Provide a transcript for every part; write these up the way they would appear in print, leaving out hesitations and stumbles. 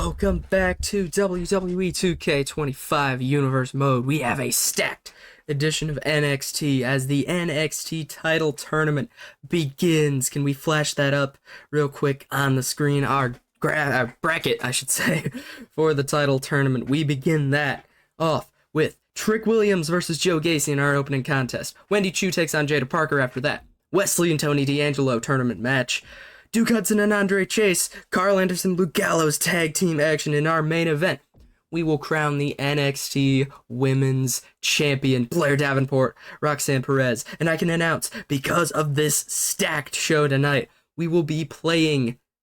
Welcome back to WWE 2K25 Universe Mode. We have a stacked edition of NXT as the NXT title tournament begins. Can we flash that up real quick on the screen? Our bracket, I should say, for the title tournament. We begin that off with Trick Williams versus Joe Gacy in our opening contest. Wendy Chu takes on Jada Parker after that. Wesley and Tony D'Angelo tournament match. Duke Hudson and Andre Chase, Carl Anderson, Luke Gallows tag team action in our main event. We will crown the NXT Women's Champion, Blair Davenport, Roxanne Perez. And I can announce, because of this stacked show tonight, we will be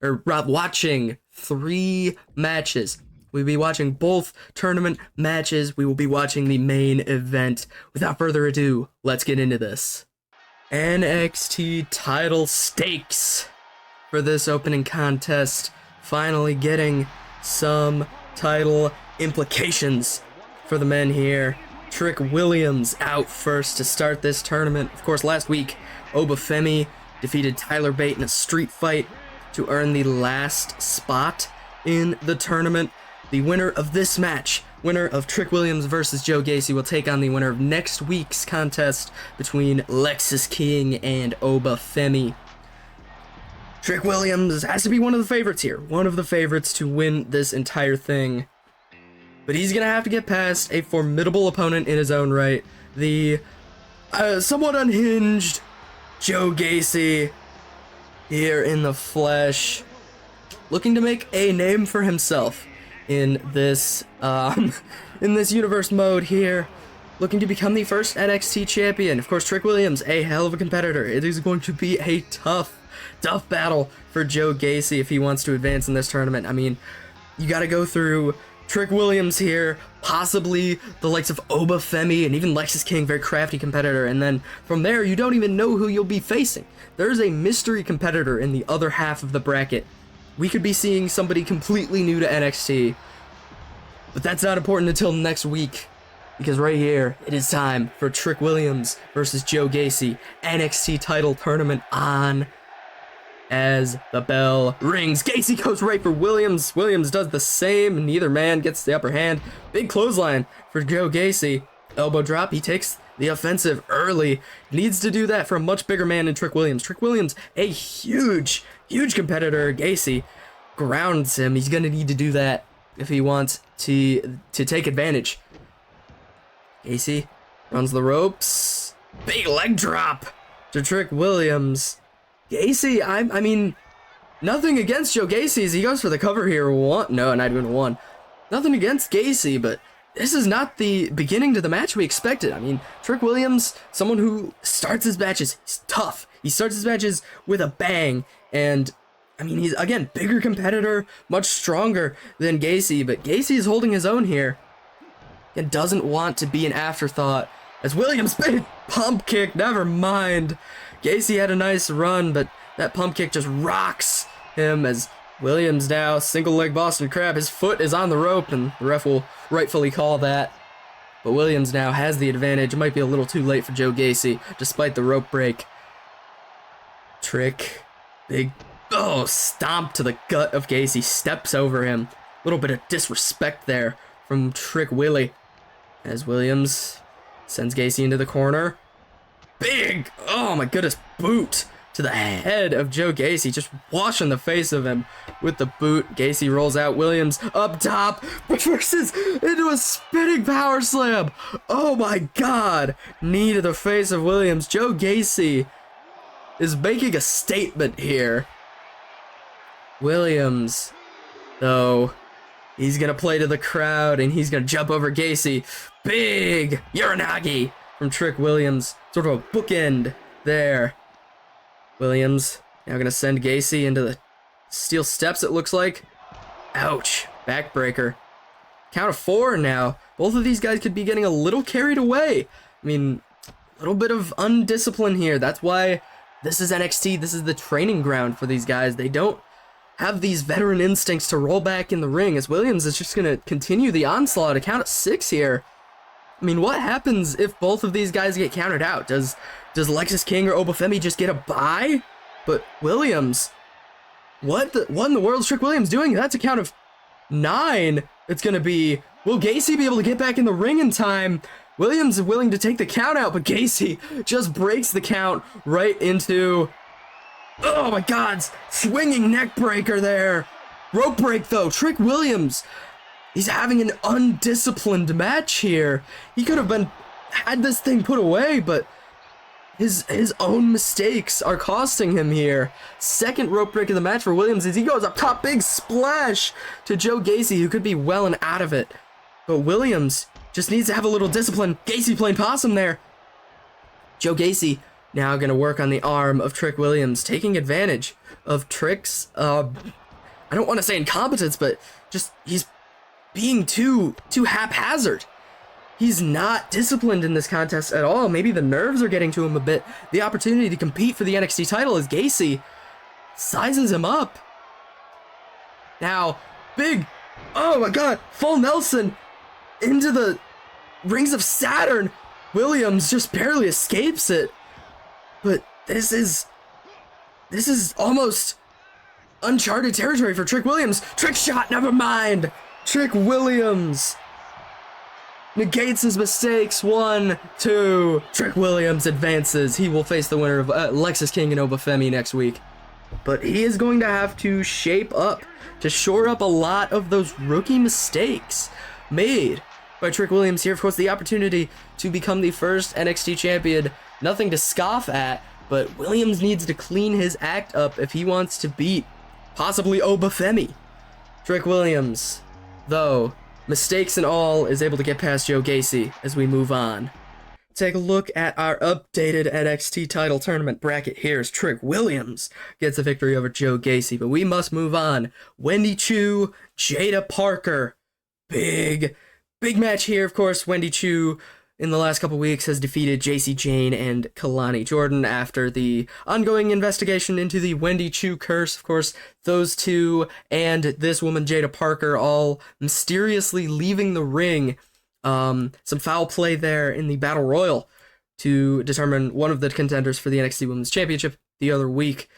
watching 3 matches. We'll be watching both tournament matches. We will be watching the main event. Without further ado, let's get into this. NXT title stakes for this opening contest, finally getting some title implications for the men here. Trick Williams out first to start this tournament. Of course, last week, Obafemi defeated Tyler Bate in a street fight to earn the last spot in the tournament. The winner of this match, winner of Trick Williams versus Joe Gacy, will take on the winner of next week's contest between Lexis King and Obafemi. Trick Williams has to be one of the favorites here. One of the favorites to win this entire thing. But he's going to have to get past a formidable opponent in his own right. The somewhat unhinged Joe Gacy here in the flesh. Looking to make a name for himself in this universe mode here. Looking to become the first NXT champion. Of course, Trick Williams, a hell of a competitor. It is going to be a tough battle for Joe Gacy if he wants to advance in this tournament. I mean, you got to go through Trick Williams here, possibly the likes of Obafemi and even Lexis King, very crafty competitor, and then from there you don't even know who you'll be facing. There's a mystery competitor in the other half of the bracket. We could be seeing somebody completely new to NXT, but that's not important until next week, because right here it is time for Trick Williams versus Joe Gacy, NXT title tournament on. As the bell rings, Gacy goes right for Williams. Williams does the same. Neither man gets the upper hand. Big clothesline for Joe Gacy. Elbow drop. He takes the offensive early. Needs to do that for a much bigger man than Trick Williams. Trick Williams, a huge competitor. Gacy grounds him. He's going to need to do that if he wants to take advantage. Gacy runs the ropes. Big leg drop to Trick Williams. Gacy, I mean, nothing against Joe Gacy as he goes for the cover here. Not even one. Nothing against Gacy, but this is not the beginning to the match we expected. I mean, Trick Williams, someone who starts his matches, he's tough. He starts his matches with a bang, and I mean, he's, again, bigger competitor, much stronger than Gacy, but Gacy is holding his own here and doesn't want to be an afterthought. As Williams, big pump kick, never mind. Gacy had a nice run, but that pump kick just rocks him as Williams now, single leg Boston Crab. His foot is on the rope, and the ref will rightfully call that. But Williams now has the advantage. It might be a little too late for Joe Gacy, despite the rope break. Trick, big, stomp to the gut of Gacy, steps over him. A little bit of disrespect there from Trick Willie, as Williams sends Gacy into the corner. Big, oh my goodness, boot to the head of Joe Gacy, just washing the face of him with the boot. Gacy rolls out. Williams up top, reverses into a spinning power slam. Oh my god, knee to the face of Williams. Joe Gacy is making a statement here. Williams, though, he's gonna play to the crowd and he's gonna jump over Gacy. Big Uranagi from Trick Williams, sort of a bookend there. Williams now gonna send Gacy into the steel steps, it looks like. Ouch, backbreaker. Count of 4 now. Both of these guys could be getting a little carried away. I mean, a little bit of undiscipline here. That's why this is NXT. This is the training ground for these guys. They don't have these veteran instincts to roll back in the ring, as Williams is just gonna continue the onslaught. A count of 6 here. I mean, what happens if both of these guys get counted out? Does Lexis King or Obafemi just get a bye? But Williams, what in the world is Trick Williams doing? That's a count of 9 it's gonna be. Will Gacy be able to get back in the ring in time? Williams is willing to take the count out, but Gacy just breaks the count right into, oh my god, swinging neck breaker there. Rope break though. Trick Williams, he's having an undisciplined match here. He could have had this thing put away, but his own mistakes are costing him here. Second rope break of the match for Williams as he goes up top, big splash to Joe Gacy, who could be well and out of it. But Williams just needs to have a little discipline. Gacy playing possum there. Joe Gacy now going to work on the arm of Trick Williams, taking advantage of Trick's, I don't want to say incompetence, but just he's being too haphazard. He's not disciplined in this contest at all. Maybe the nerves are getting to him a bit. The opportunity to compete for the NXT title as Gacy sizes him up. Now, big, oh my god, full Nelson into the rings of Saturn. Williams just barely escapes it. But this is almost uncharted territory for Trick Williams. Trick shot, never mind. Trick Williams negates his mistakes. 1, 2. Trick Williams advances. He will face the winner of Lexis King and Obafemi next week. But he is going to have to shape up to shore up a lot of those rookie mistakes made by Trick Williams here. Of course, the opportunity to become the first NXT champion. Nothing to scoff at, but Williams needs to clean his act up if he wants to beat possibly Obafemi. Trick Williams, though, mistakes and all, is able to get past Joe Gacy as we move on. Take a look at our updated NXT title tournament bracket here as Trick Williams gets a victory over Joe Gacy, but we must move on. Wendy Choo, Jada Parker. Big match here, of course. Wendy Choo in the last couple weeks has defeated JC Jane and Kalani Jordan after the ongoing investigation into the Wendy Choo curse. Of course, those two and this woman, Jada Parker, all mysteriously leaving the ring. Some foul play there in the Battle Royal to determine one of the contenders for the NXT Women's Championship the other week.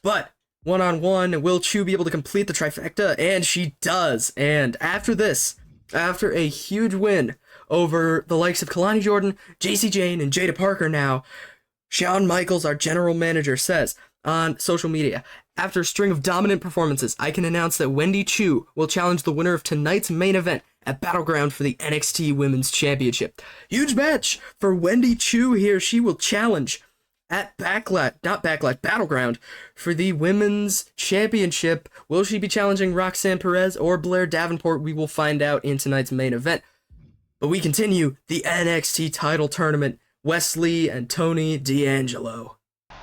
But one-on-one, will Choo be able to complete the trifecta? And she does. And after this, after a huge win over the likes of Kalani Jordan, JC Jane, and Jada Parker now, Shawn Michaels, our general manager, says on social media, after a string of dominant performances, I can announce that Wendy Choo will challenge the winner of tonight's main event at Battleground for the NXT Women's Championship. Huge match for Wendy Choo here. She will challenge at Battleground for the Women's Championship. Will she be challenging Roxanne Perez or Blair Davenport? We will find out in tonight's main event. But we continue the NXT title tournament. Wesley and Tony D'Angelo.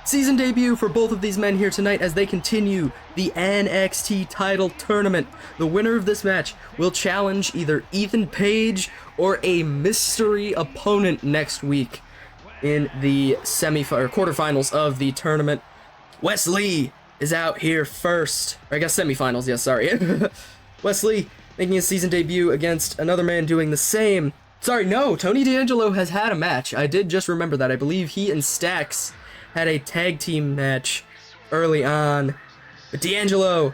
Season debut for both of these men here tonight as they continue the NXT title tournament. The winner of this match will challenge either Ethan Page or a mystery opponent next week in the quarterfinals of the tournament. Wesley is out here first. Or I guess semifinals, yes, sorry. Wesley making his season debut against another man doing the same. Sorry, no, Tony D'Angelo has had a match. I did just remember that. I believe he and Stax had a tag team match early on. But D'Angelo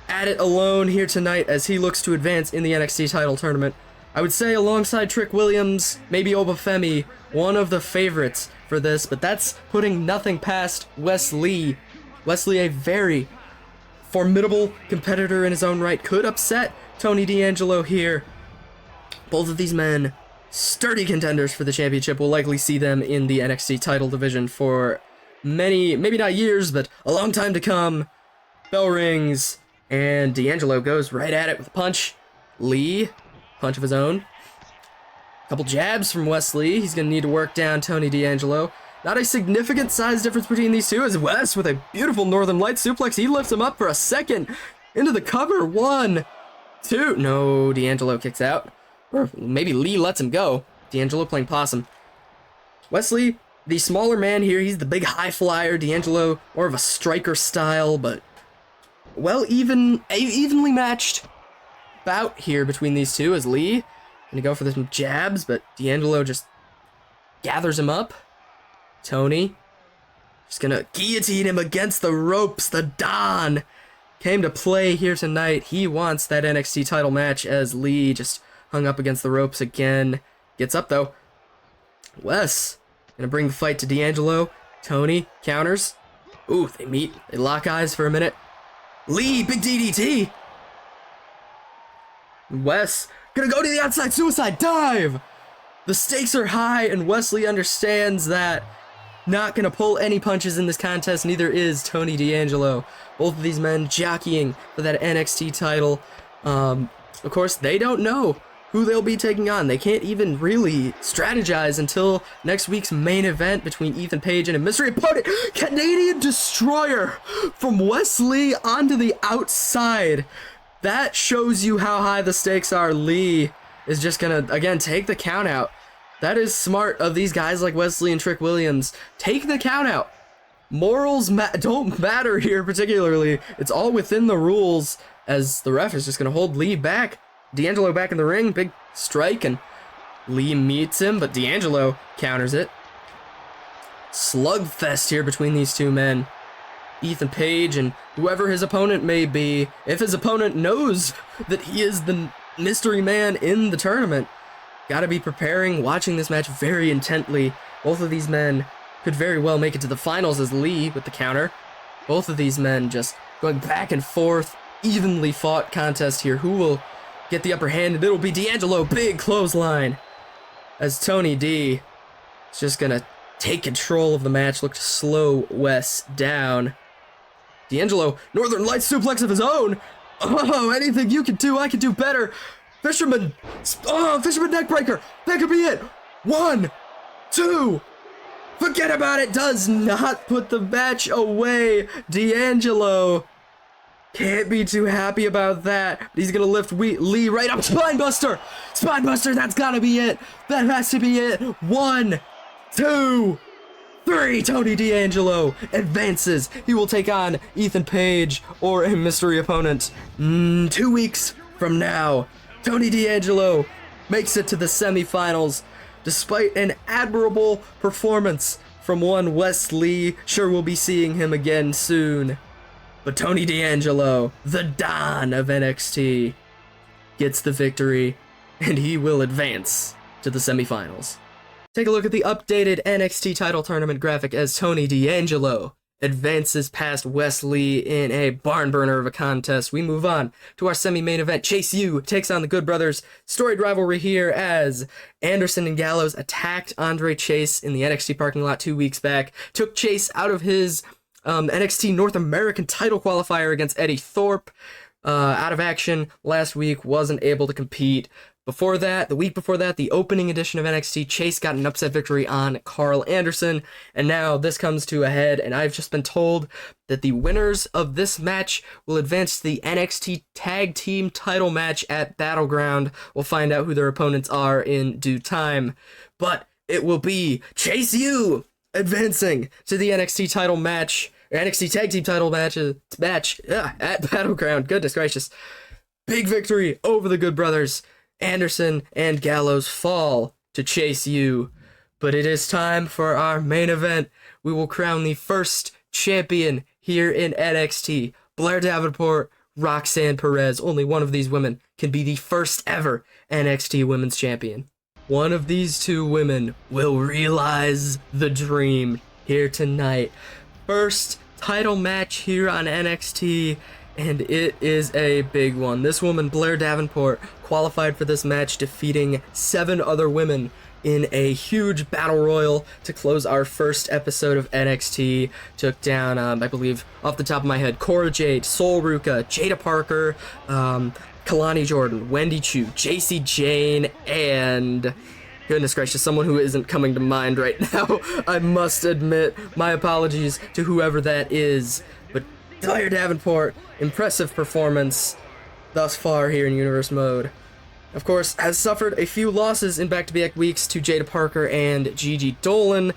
at it alone here tonight as he looks to advance in the NXT title tournament. I would say alongside Trick Williams, maybe Obafemi, one of the favorites for this, but that's putting nothing past Wesley. Wesley, a very formidable competitor in his own right, could upset Tony D'Angelo here. Both of these men, sturdy contenders for the championship. We'll likely see them in the NXT title division for many, maybe not years, but a long time to come. Bell rings, and D'Angelo goes right at it with a punch. Lee, punch of his own. Couple jabs from Wesley. He's going to need to work down Tony D'Angelo. Not a significant size difference between these two as Wes with a beautiful Northern Light suplex. He lifts him up for a second into the cover. 1, 2. No, D'Angelo kicks out. Or maybe Lee lets him go. D'Angelo playing possum. Wesley, the smaller man here. He's the big high flyer. D'Angelo, more of a striker style, but well, evenly matched bout here between these two as Lee gonna go for some jabs, but D'Angelo just gathers him up. Tony just gonna guillotine him against the ropes. The Don came to play here tonight. He wants that NXT title match as Lee just hung up against the ropes again. Gets up though. Wes gonna bring the fight to D'Angelo. Tony counters. Ooh, they meet. They lock eyes for a minute. Lee, big DDT. Wes gonna go to the outside suicide dive. The stakes are high, and Wesley understands that. Not gonna pull any punches in this contest, neither is Tony D'Angelo. Both of these men jockeying for that NXT title. Of course, they don't know who they'll be taking on. They can't even really strategize until next week's main event between Ethan Page and a mystery opponent, Canadian Destroyer, from Wesley onto the outside. That shows you how high the stakes are. Lee is just gonna, again, take the count out. That is smart of these guys like Wesley and Trick Williams. Take the count out. Morals don't matter here particularly. It's all within the rules, as the ref is just gonna hold Lee back. D'Angelo back in the ring, big strike, and Lee meets him, but D'Angelo counters it. Slugfest here between these two men. Ethan Page and whoever his opponent may be, if his opponent knows that he is the mystery man in the tournament, gotta be preparing, watching this match very intently. Both of these men could very well make it to the finals as Lee with the counter. Both of these men just going back and forth, evenly fought contest here. Who will get the upper hand? And it'll be D'Angelo, big clothesline, as Tony D is just gonna take control of the match, look to slow Wes down. D'Angelo, Northern Lights suplex of his own. Oh, anything you can do, I can do better. Fisherman, Fisherman neckbreaker. That could be it. 1, 2. Forget about it. Does not put the match away. D'Angelo can't be too happy about that. But he's gonna lift Lee right up. Spinebuster. Spinebuster. That's gotta be it. That has to be it. 1, 2, 3. Tony D'Angelo advances. He will take on Ethan Page or a mystery opponent 2 weeks from now. Tony D'Angelo makes it to the semifinals despite an admirable performance from one Wes Lee. Sure, we'll be seeing him again soon. But Tony D'Angelo, the Don of NXT, gets the victory, and he will advance to the semifinals. Take a look at the updated NXT title tournament graphic as Tony D'Angelo advances past Wes Lee in a barn burner of a contest. We move on to our semi-main event. Chase U takes on the Good Brothers. Storied rivalry here as Anderson and Gallows attacked Andre Chase in the NXT parking lot 2 weeks back. Took Chase out of his NXT North American title qualifier against Eddie Thorpe. Out of action last week, wasn't able to compete. Before that, the week before that, the opening edition of NXT, Chase got an upset victory on Carl Anderson, and now this comes to a head, and I've just been told that the winners of this match will advance to the NXT Tag Team title match at Battleground. We'll find out who their opponents are in due time, but it will be Chase U advancing to the NXT title match, or NXT Tag Team title match at Battleground. Goodness gracious. Big victory over the Good Brothers. Anderson and Gallows fall to Chase U. But it is time for our main event. We will crown the first champion here in NXT. Blair Davenport, Roxanne Perez. Only one of these women can be the first ever NXT Women's Champion. One of these two women will realize the dream here tonight. First title match here on NXT, and it is a big one. This woman, Blair Davenport, qualified for this match, defeating 7 other women in a huge battle royal to close our first episode of NXT. Took down, I believe, off the top of my head, Cora Jade, Sol Ruka, Jada Parker, Kalani Jordan, Wendy Chu, JC Jane, and goodness gracious, someone who isn't coming to mind right now. I must admit, my apologies to whoever that is. But Blair Davenport, impressive performance thus far here in Universe Mode. Of course, has suffered a few losses in back-to-back weeks to Jada Parker and Gigi Dolan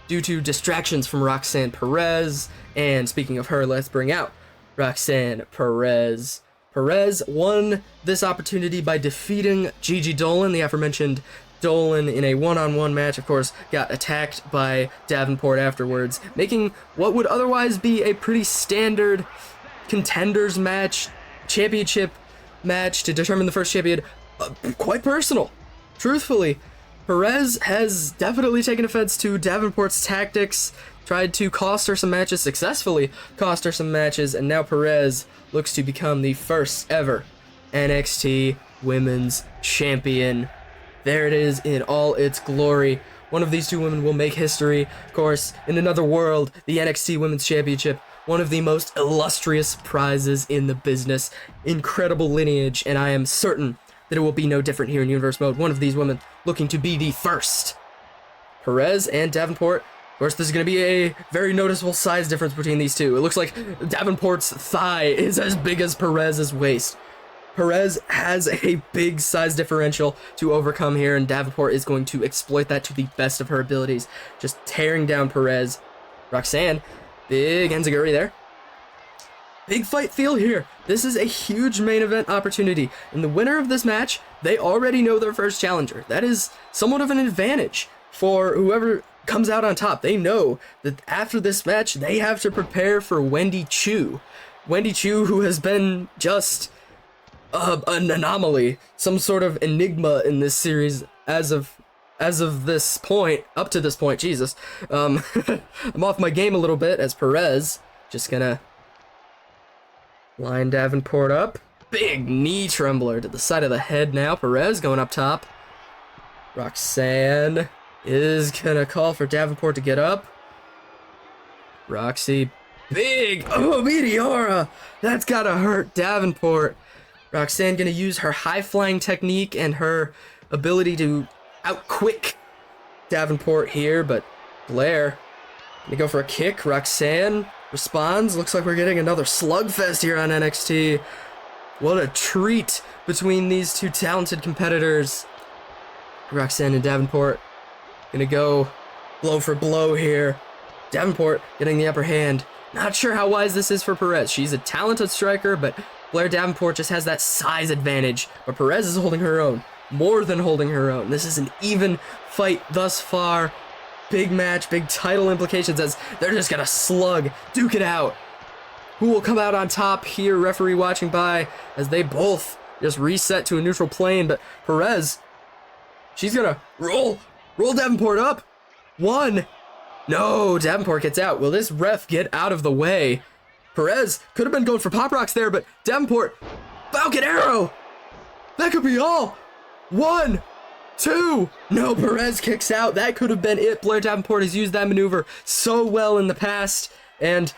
due to distractions from Roxanne Perez. And speaking of her, let's bring out Roxanne Perez. Perez won this opportunity by defeating Gigi Dolan, the aforementioned Dolan, in a one-on-one match. Of course, got attacked by Davenport afterwards, making what would otherwise be a pretty standard contenders match, championship match to determine the first champion, quite personal. Truthfully, Perez has definitely taken offense to Davenport's tactics, tried to cost her some matches, successfully cost her some matches, and now Perez looks to become the first ever NXT Women's Champion. There it is in all its glory. One of these two women will make history. Of course, in another world, the NXT Women's Championship, one of the most illustrious prizes in the business. Incredible lineage, and I am certain that it will be no different here in Universe Mode. One of these women looking to be the first. Perez and Davenport. Of course, there's going to be a very noticeable size difference between these two. It looks like Davenport's thigh is as big as Perez's waist. Perez has a big size differential to overcome here, and Davenport is going to exploit that to the best of her abilities. Just tearing down Perez. Roxanne, big enziguri there. Big fight feel here. This is a huge main event opportunity. And the winner of this match, they already know their first challenger. That is somewhat of an advantage for whoever comes out on top. They know that after this match, they have to prepare for Wendy Choo. Wendy Choo, who has been just an anomaly, some sort of enigma in this series as of this point, up to this point. Jesus. I'm off my game a little bit as Perez just gonna line Davenport up. Big knee trembler to the side of the head now. Perez going up top. Roxanne is gonna call for Davenport to get up. Roxy, big, Meteora! That's gotta hurt Davenport. Roxanne gonna use her high-flying technique and her ability to out-quick Davenport here, but Blair gonna go for a kick. Roxanne responds. Looks like we're getting another slugfest here on NXT. What a treat between these two talented competitors. Roxanne and Davenport gonna go blow for blow here. Davenport getting the upper hand. Not sure how wise this is for Perez. She's a talented striker, but Blair Davenport just has that size advantage. But Perez is holding her own. More than holding her own. This is an even fight thus far. Big match, big title implications as they're just gonna slug, duke it out. Who will come out on top here? Referee watching by as they both just reset to a neutral plane. But Perez, she's gonna roll Davenport up. One. No, Davenport gets out. Will this ref get out of the way? Perez could have been going for Pop Rocks there, but Davenport, Falcon Arrow. That could be all. 1, 2. No, Perez kicks out. That could have been it. Blair Davenport has used that maneuver so well in the past. And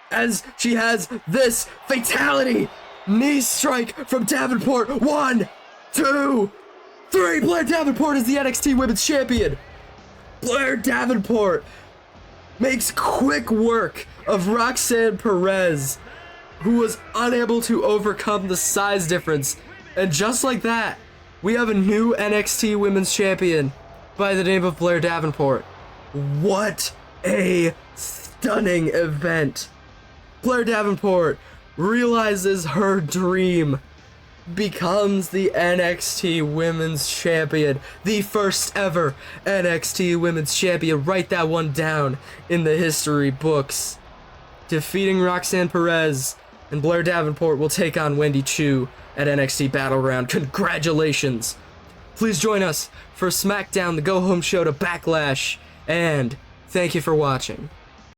as she has this fatality, knee strike from Davenport. 1, 2, 3. Blair Davenport is the NXT Women's Champion. Blair Davenport makes quick work of Roxanne Perez, who was unable to overcome the size difference. And just like that, we have a new NXT Women's Champion by the name of Blair Davenport. What a stunning event. Blair Davenport realizes her dream, becomes the NXT Women's Champion, the first ever NXT Women's Champion. Write that one down in the history books. Defeating Roxanne Perez, and Blair Davenport will take on Wendy Choo at NXT Battleground. Congratulations! Please join us for SmackDown, the Go Home Show to Backlash, and thank you for watching.